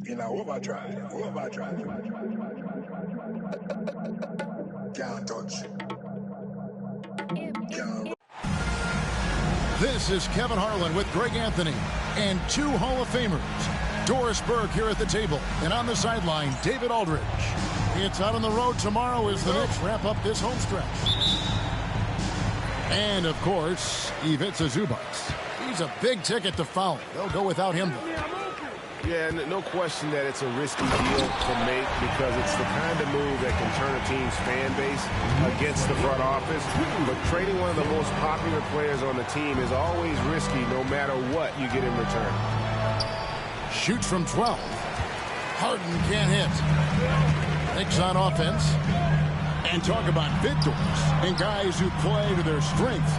You know, what about try? What about try? Can't touch. Can't. This is Kevin Harlan with Greg Anthony and two Hall of Famers. Doris Burke here at the table, and on the sideline, David Aldridge. It's out on the road tomorrow as the Knicks wrap up this home stretch. And, of course, Ivica Zubac. He's a big ticket to foul. They'll go without him. Yeah, no question that it's a risky deal to make because it's the kind of move that can turn a team's fan base against the front office. But trading one of the most popular players on the team is always risky no matter what you get in return. Shoots from 12. Harden can't hit. Knicks on offense. And talk about victors and guys who play to their strengths.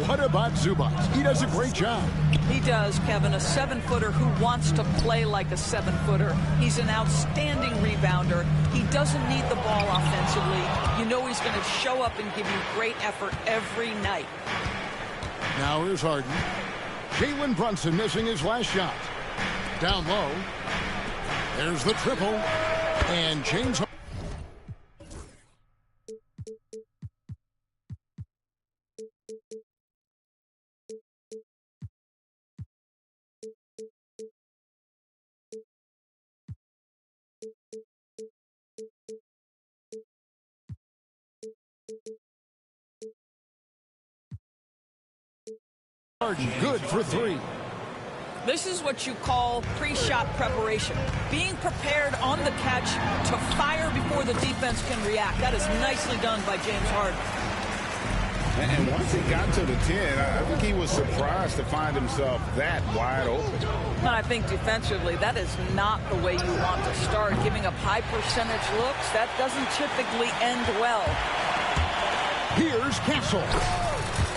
What about Zubac? He does a great job. He does, Kevin. A 7-footer who wants to play like a 7-footer. He's an outstanding rebounder. He doesn't need the ball offensively. You know he's going to show up and give you great effort every night. Now here's Harden. Jalen Brunson missing his last shot. Down low. There's the triple. And James Harden. Good for three. This is what you call pre-shot preparation. Being prepared on the catch to fire before the defense can react. That is nicely done by James Harden. And once he got to the 10, I think he was surprised to find himself that wide open. And I think defensively, that is not the way you want to start. Giving up high percentage looks, that doesn't typically end well. Here's Castle.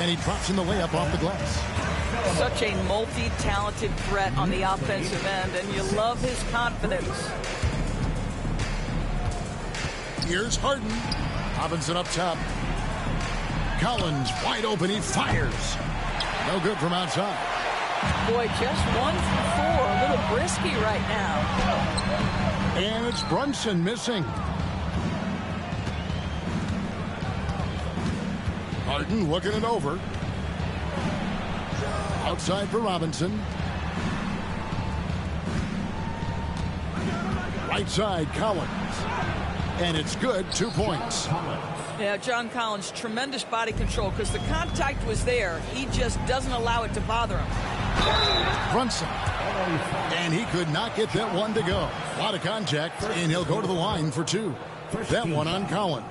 And he drops in the layup off the glass. Such a multi-talented threat on the offensive end, and you love his confidence. Here's Harden. Robinson up top. Collins wide open. He fires. No good from outside. Boy, just 1 for 4. A little brisky right now. And it's Brunson missing. Harden looking it over. Outside for Robinson. Right side, Collins. And it's good, 2 points. Yeah, John Collins, tremendous body control because the contact was there. He just doesn't allow it to bother him. Brunson. And he could not get that one to go. A lot of contact, and he'll go to the line for 2. That one on Collins.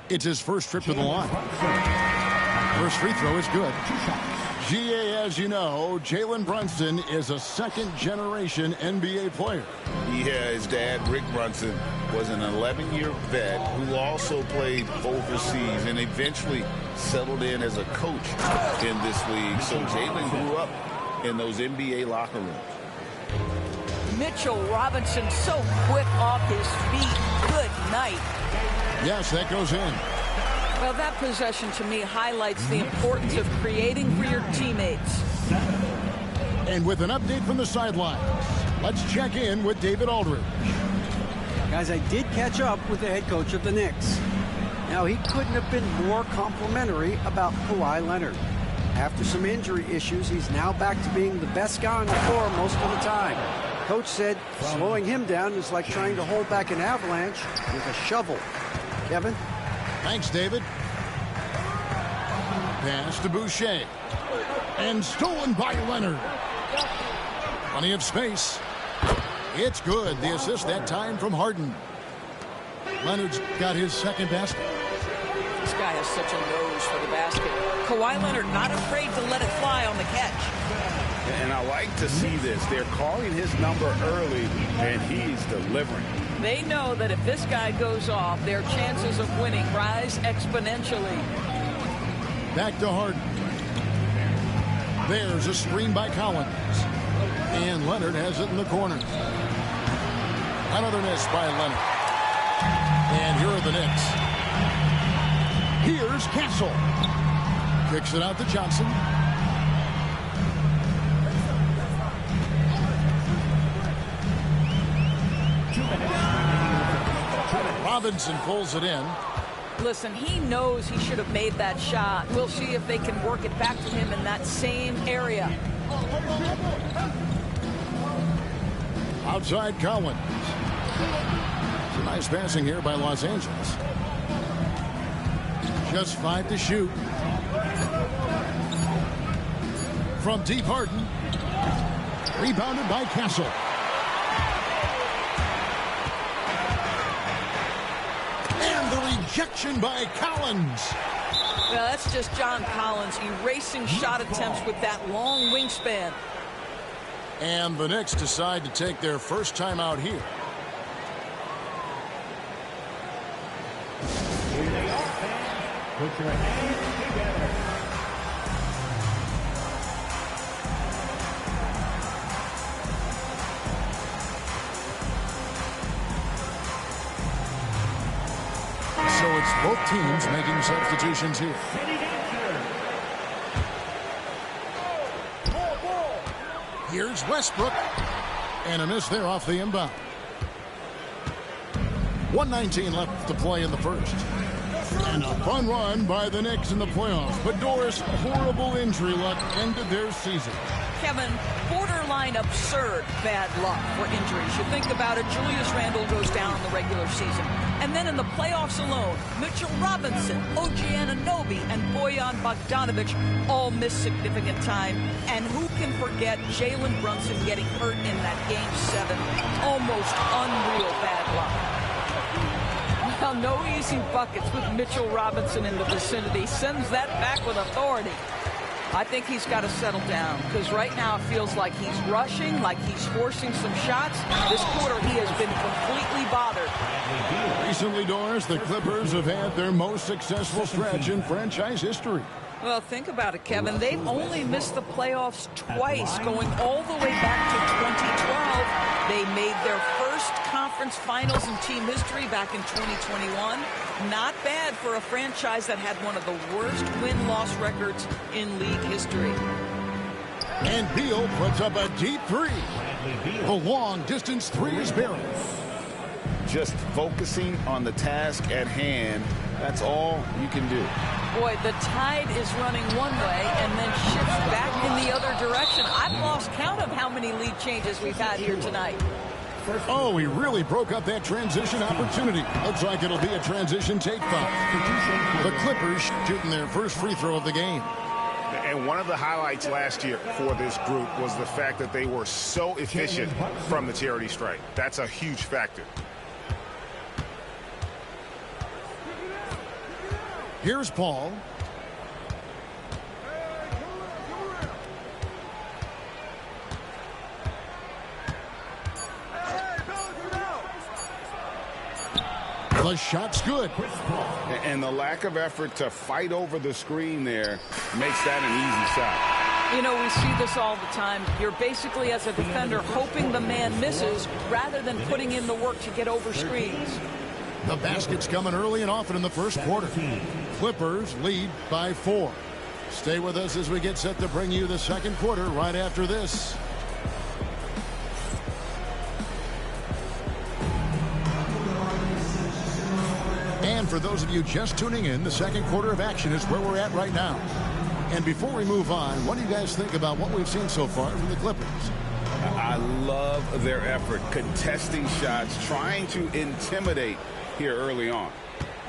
It's his first trip to the line. First free throw is good. GA, as you know, Jalen Brunson is a second-generation NBA player. Yeah, his dad, Rick Brunson, was an 11-year vet who also played overseas and eventually settled in as a coach in this league. So Jalen grew up in those NBA locker rooms. Mitchell Robinson so quick off his feet. Good night. Yes, that goes in. Well, that possession to me highlights the importance of creating for your teammates. And with an update from the sidelines, let's check in with David Aldridge. Guys, I did catch up with the head coach of the Knicks. Now, he couldn't have been more complimentary about Kawhi Leonard. After some injury issues, he's now back to being the best guy on the floor most of the time. Coach said slowing him down is like trying to hold back an avalanche with a shovel. Kevin? Thanks, David. Pass to Boucher. And stolen by Leonard. Plenty of space. It's good. The assist that time from Harden. Leonard's got his second basket. This guy has such a nose for the basket. Kawhi Leonard not afraid to let it fly on the catch. And I like to see this. They're calling his number early, and he's delivering. They know that if this guy goes off, their chances of winning rise exponentially. Back to Harden. There's a screen by Collins. And Leonard has it in the corner. Another miss by Leonard. And here are the Knicks. Here's Castle. Kicks it out to Johnson. Robinson pulls it in. Listen, he knows he should have made that shot. We'll see if they can work it back to him in that same area. Outside Collins. Nice passing here by Los Angeles. Just 5 to shoot. From deep, Harden. Rebounded by Castle. And the rejection by Collins. Well, that's just John Collins erasing shot attempts with that long wingspan. And the Knicks decide to take their first time out here. Put your hands together. So it's both teams making substitutions here. Here's Westbrook. And a miss there off the inbound. 1:19 left to play in the first. And a fun run by the Knicks in the playoffs. But Doris, horrible injury luck ended their season. Kevin, borderline absurd bad luck for injuries. You think about it, Julius Randle goes down in the regular season. And then in the playoffs alone, Mitchell Robinson, OG Anunoby, and Bojan Bogdanovic all miss significant time. And who can forget Jalen Brunson getting hurt in that Game 7? Almost unreal bad luck. Well, no easy buckets with Mitchell Robinson in the vicinity. Sends that back with authority. I think he's got to settle down because right now it feels like he's rushing, like he's forcing some shots. This quarter he has been completely bothered. Recently, Doris, the Clippers have had their most successful stretch in franchise history. Well, think about it, Kevin. They've only missed the playoffs twice, going all the way back to 2012. They made their first conference finals in team history back in 2021. Not bad for a franchise that had one of the worst win-loss records in league history. And Beal puts up a deep three. The long-distance three is buried. Just focusing on the task at hand, that's all you can do. Boy, the tide is running one way and then shifts back in the other direction. I've lost count of how many lead changes we've had here tonight. Oh, he really broke up that transition opportunity. Looks like it'll be a transition take foul. The Clippers shooting their first free throw of the game. And one of the highlights last year for this group was the fact that they were so efficient from the charity stripe. That's a huge factor. Here's Paul. The shot's good. And the lack of effort to fight over the screen there makes that an easy shot. You know, we see this all the time. You're basically, as a defender, hoping the man misses rather than putting in the work to get over screens. The basket's coming early and often in the first quarter. Clippers lead by 4. Stay with us as we get set to bring you the second quarter right after this. And for those of you just tuning in, the second quarter of action is where we're at right now. And before we move on, what do you guys think about what we've seen so far from the Clippers? I love their effort, contesting shots, trying to intimidate here early on.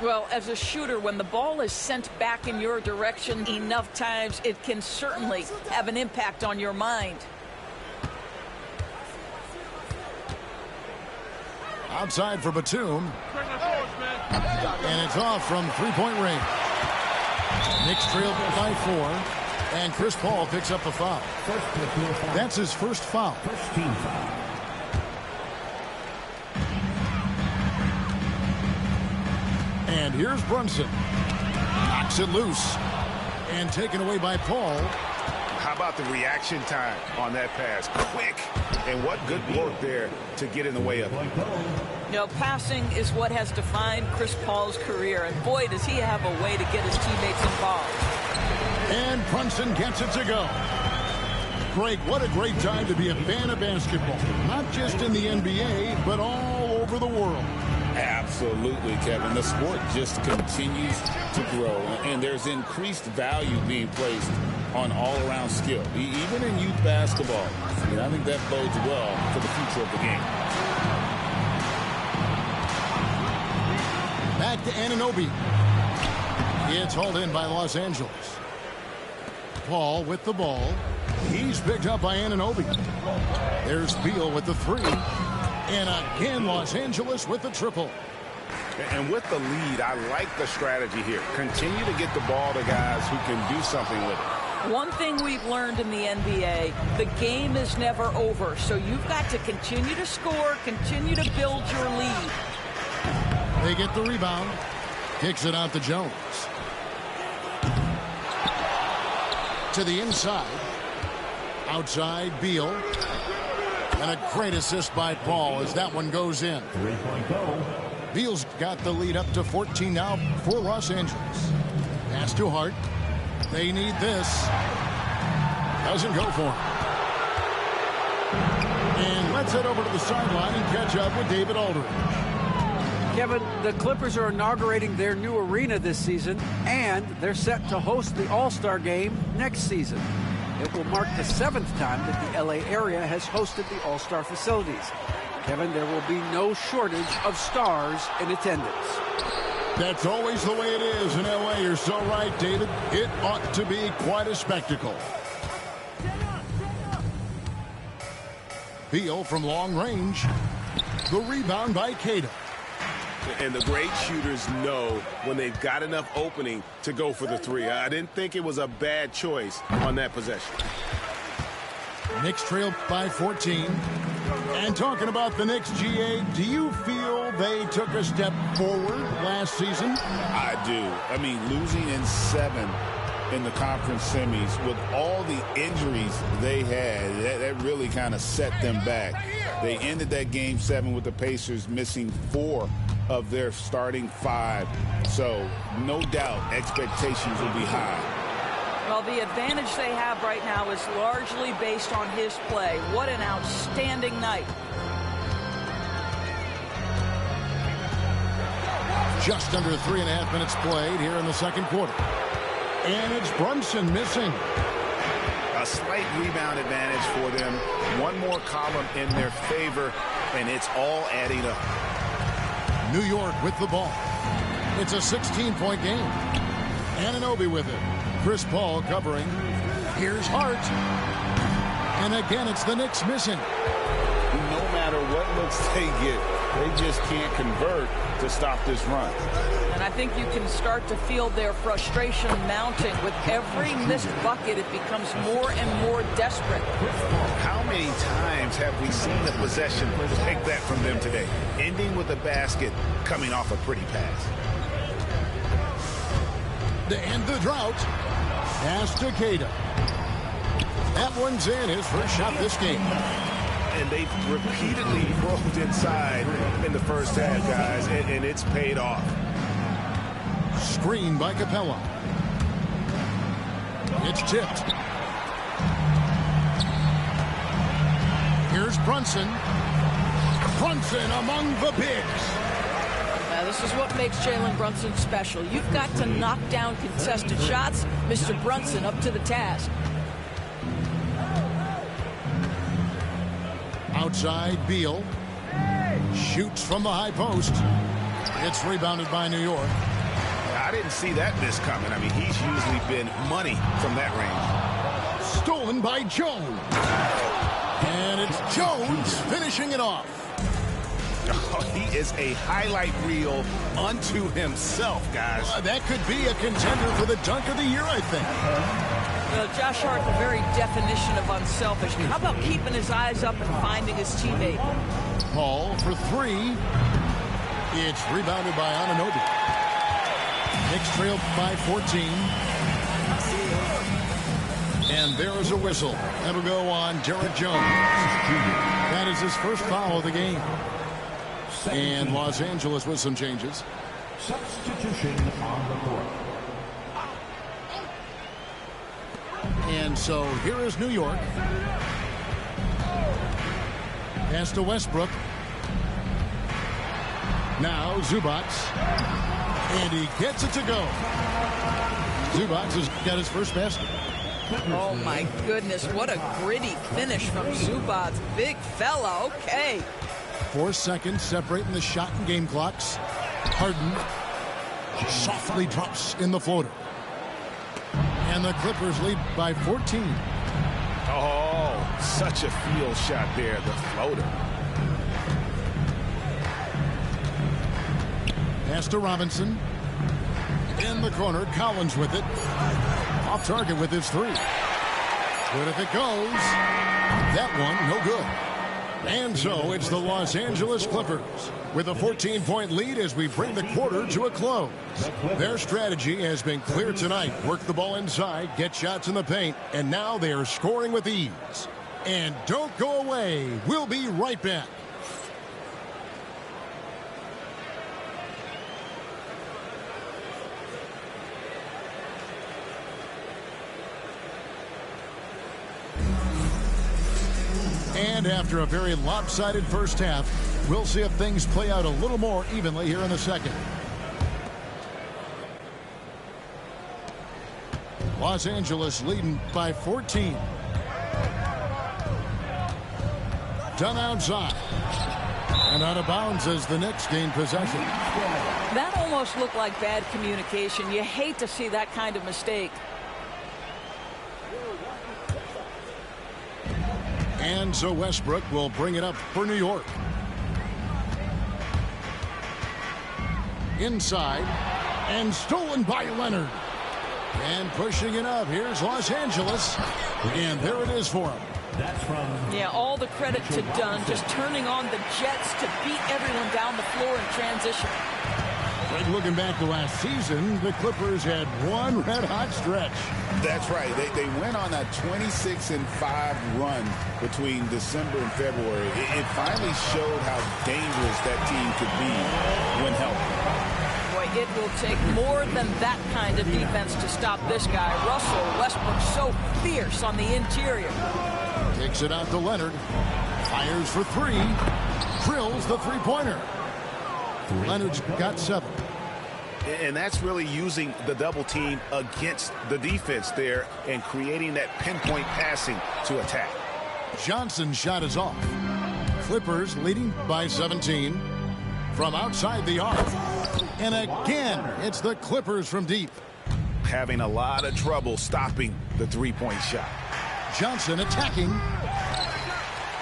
Well, as a shooter, when the ball is sent back in your direction enough times, it can certainly have an impact on your mind. Outside for Batum. And it's off from three-point range. Knicks trail by 4. And Chris Paul picks up the foul. That's his first foul. First team foul. And here's Brunson. Knocks it loose. And taken away by Paul. How about the reaction time on that pass? Quick. And what good work there to get in the way of it. You know, passing is what has defined Chris Paul's career. And boy, does he have a way to get his teammates involved. And Brunson gets it to go. Greg, what a great time to be a fan of basketball. Not just in the NBA, but all over the world. Absolutely, Kevin. The sport just continues to grow, and there's increased value being placed on all-around skill, even in youth basketball. And I think that bodes well for the future of the game. Back to Anunoby. It's hauled in by Los Angeles. Paul with the ball. He's picked up by Anunoby. There's Beal with the three. And again, Los Angeles with the triple. And with the lead, I like the strategy here. Continue to get the ball to guys who can do something with it. One thing we've learned in the NBA, the game is never over. So you've got to continue to score, continue to build your lead. They get the rebound. Kicks it out to Jones. To the inside. Outside, Beal. And a great assist by Paul as that one goes in. Three-point goal. Beal's got the lead up to 14 now for Los Angeles. Pass to Hart. They need this. Doesn't go for him. And let's head over to the sideline and catch up with David Aldridge. Kevin, the Clippers are inaugurating their new arena this season, and they're set to host the All-Star Game next season. It will mark the 7th time that the LA area has hosted the All-Star facilities. Kevin, there will be no shortage of stars in attendance. That's always the way it is in LA. You're so right, David. It ought to be quite a spectacle. Beal from long range. The rebound by Cato. And the great shooters know when they've got enough opening to go for the three. I didn't think it was a bad choice on that possession. Knicks trail by 14. And talking about the Knicks, GA, do you feel they took a step forward last season? I do. I mean, losing in 7 in the conference semis with all the injuries they had, that really kind of set them back. They ended that game 7 with the Pacers missing 4 of their starting 5. So no doubt expectations will be high. Well, the advantage they have right now is largely based on his play. What an outstanding night. Just under 3.5 minutes played here in the second quarter. And it's Brunson missing. A slight rebound advantage for them. One more column in their favor, and it's all adding up. New York with the ball. It's a 16-point game. Anunoby with it. Chris Paul covering. Here's Hart. And again, it's the Knicks missing. No matter what looks they get, they just can't convert to stop this run. And I think you can start to feel their frustration mounting. With every missed bucket, it becomes more and more desperate. How many times have we seen a possession like that from them today? Ending with a basket, coming off a pretty pass. To end the drought. Pass to Cato. That one's in, his first shot this game. And they've repeatedly rolled inside in the first half, guys, and it's paid off. Screen by Capella. It's tipped. Here's Brunson. Brunson among the bigs. Now, this is what makes Jalen Brunson special. You've got to knock down contested shots. Mr. Brunson up to the task. Outside, Beal. Shoots from the high post. It's rebounded by New York. I didn't see that miss coming. I mean, he's usually been money from that range. Stolen by Jones. And it's Jones finishing it off. Oh, he is a highlight reel unto himself, guys. That could be a contender for the dunk of the year, I think. Well, Josh Hart, the very definition of unselfish. How about keeping his eyes up and finding his teammate? Paul for 3. It's rebounded by Anunoby. Knicks trail by 14. And there is a whistle. That'll go on Derek Jones. That is his first foul of the game. And Los Angeles with some changes. Substitution on the court. And so here is New York. Pass to Westbrook. Now Zubac. And he gets it to go. Zubac has got his first basket. Oh, my goodness. What a gritty finish from Zubac. Big fella. Okay. 4 seconds separating the shot and game clocks. Harden softly drops in the floater. And the Clippers lead by 14. Oh, such a field shot there, the floater. Pass to Robinson. In the corner, Collins with it. Off target with his three. Good if it goes. That one, no good. And so it's the Los Angeles Clippers with a 14-point lead as we bring the quarter to a close. Their strategy has been clear tonight. Work the ball inside, get shots in the paint, and now they are scoring with ease. And don't go away. We'll be right back. And after a very lopsided first half, we'll see if things play out a little more evenly here in the second. Los Angeles leading by 14. Done outside. And out of bounds as the Knicks gain possession. That almost looked like bad communication. You hate to see that kind of mistake. And so Westbrook will bring it up for New York. Inside. And stolen by Leonard. And pushing it up. Here's Los Angeles. And there it is for him. That's from... Yeah, all the credit to Dunn. Just turning on the Jets to beat everyone down the floor in transition. But looking back to last season, the Clippers had one red-hot stretch. That's right. They went on a 26-5 run between December and February. It finally showed how dangerous that team could be when healthy. Boy, it will take more than that kind of defense to stop this guy. Russell Westbrook so fierce on the interior. Takes it out to Leonard. Fires for three. Drills the three-pointer. Leonard's got 7. And that's really using the double team against the defense there and creating that pinpoint passing to attack. Johnson's shot is off. Clippers leading by 17 from outside the arc. And again, it's the Clippers from deep. Having a lot of trouble stopping the three-point shot. Johnson attacking.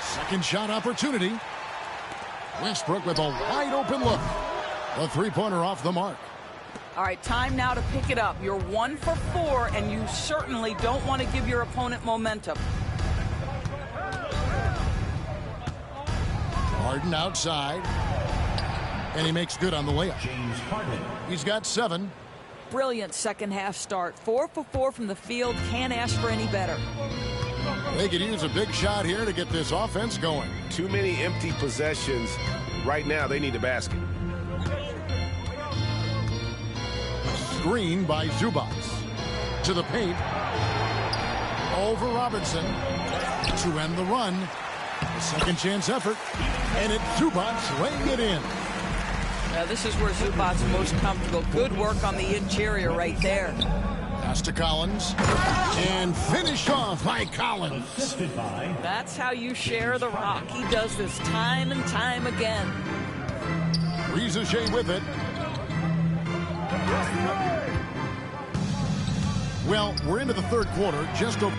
Second shot opportunity. Westbrook with a wide open look. The three-pointer off the mark. All right, time now to pick it up. You're 1 for 4, and you certainly don't want to give your opponent momentum. Harden outside. And he makes good on the layup. James Harden. He's got 7. Brilliant second half start. 4 for 4 from the field. Can't ask for any better. They could use a big shot here to get this offense going. Too many empty possessions. Right now, they need a basket. Screen by Zubac. To the paint. Over Robinson. To end the run. A second chance effort. And it's Zubac laying it in. Now, this is where Zubac's most comfortable. Good work on the interior right there. Pass to Collins. And finished off by Collins. Assisted by... That's how you share the rock. He does this time and time again. Rizachet with it. Well, we're into the third quarter. Just over.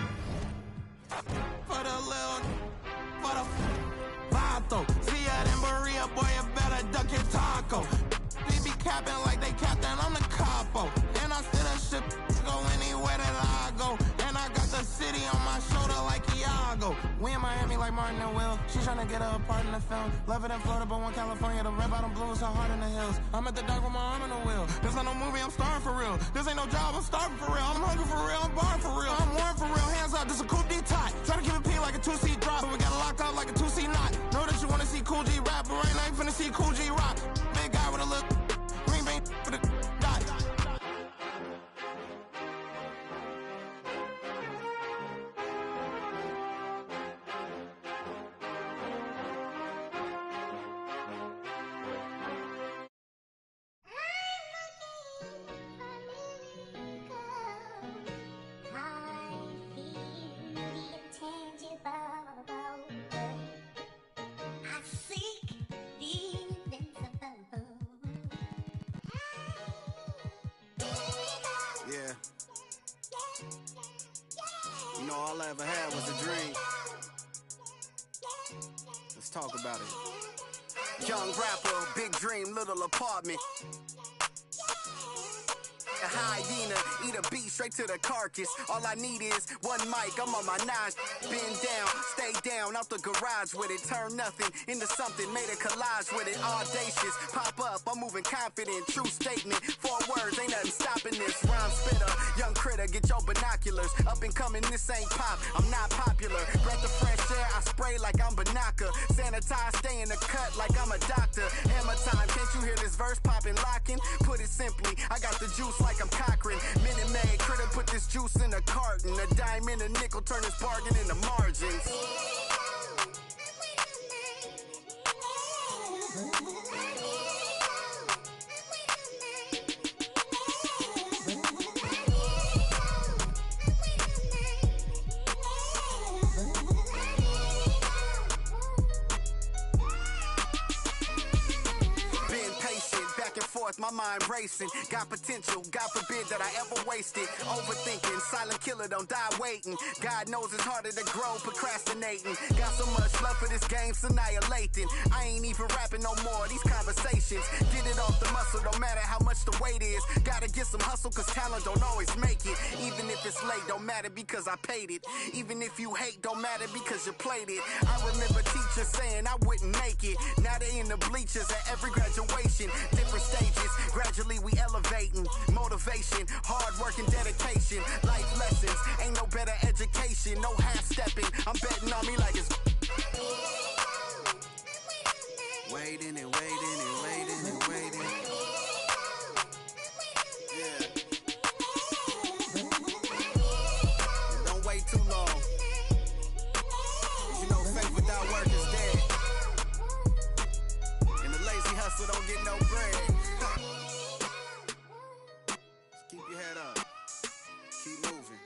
Boy, you better duck your taco. They be capping like they captain, I'm the capo. And I still that shit go anywhere that I go. And I got the city on my shoulder like Iago. We in Miami like Martin and Will. She tryna get her a part in the film. Love it in Florida, but one California. The red bottom blue is so hard in the hills. I'm at the dock with my arm in the wheel. This ain't no movie, I'm starring for real. This ain't no job, I'm starving for real. I'm hungry for real, I'm barring for real. I'm warm for real, hands up, this a coupe de-tie. Try to keep it P like a 2C drop. But we gotta lock up like a 2C knot. Know that you wanna see Cool G rap, but right now you finna see Cool G rock. Big guy with a look, green bean for the All I ever had was a dream. Let's talk about it. Young rapper, big dream, little apartment. A hyena, eat a beat straight to the carcass. All I need is one mic, I'm on my nines. Bend down, stay down, out the garage with it. Turn nothing into something, made a collage with it. Audacious, pop up, I'm moving confident. True statement, 4 words, ain't nothing stopping this. Rhyme spitter, young critter, get your binoculars. Up and coming, this ain't pop, I'm not popular. Breath of fresh air, I spray like I'm Banaka. Sanitize, stay in the cut like I'm a doctor. Hammer time, can't you hear this verse popping, locking? Put it simply, I got the juice like I'm Cochran. Minute Maid, critter put this juice in a carton. A dime and a nickel, turn this bargain into margins. My mind racing, got potential, God forbid that I ever waste it. Overthinking, silent killer, don't die waiting. God knows it's harder to grow, procrastinating. Got so much love for this game, it's annihilating. I ain't even rapping no more, these conversations. Get it off the muscle, don't matter how much the weight is. Gotta get some hustle, cause talent don't always make it. Even if it's late, don't matter because I paid it. Even if you hate, don't matter because you played it. I remember teachers saying I wouldn't make it. Now they in the bleachers at every graduation. Different stages. Gradually we elevating, motivation, hard work and dedication, life lessons, ain't no better education, no half stepping, I'm betting on me like it's waiting and waiting and waiting and waiting. Yeah. Don't wait too long. You know faith without work is dead. And the lazy hustle don't get no bread. Keep your head up. Keep moving.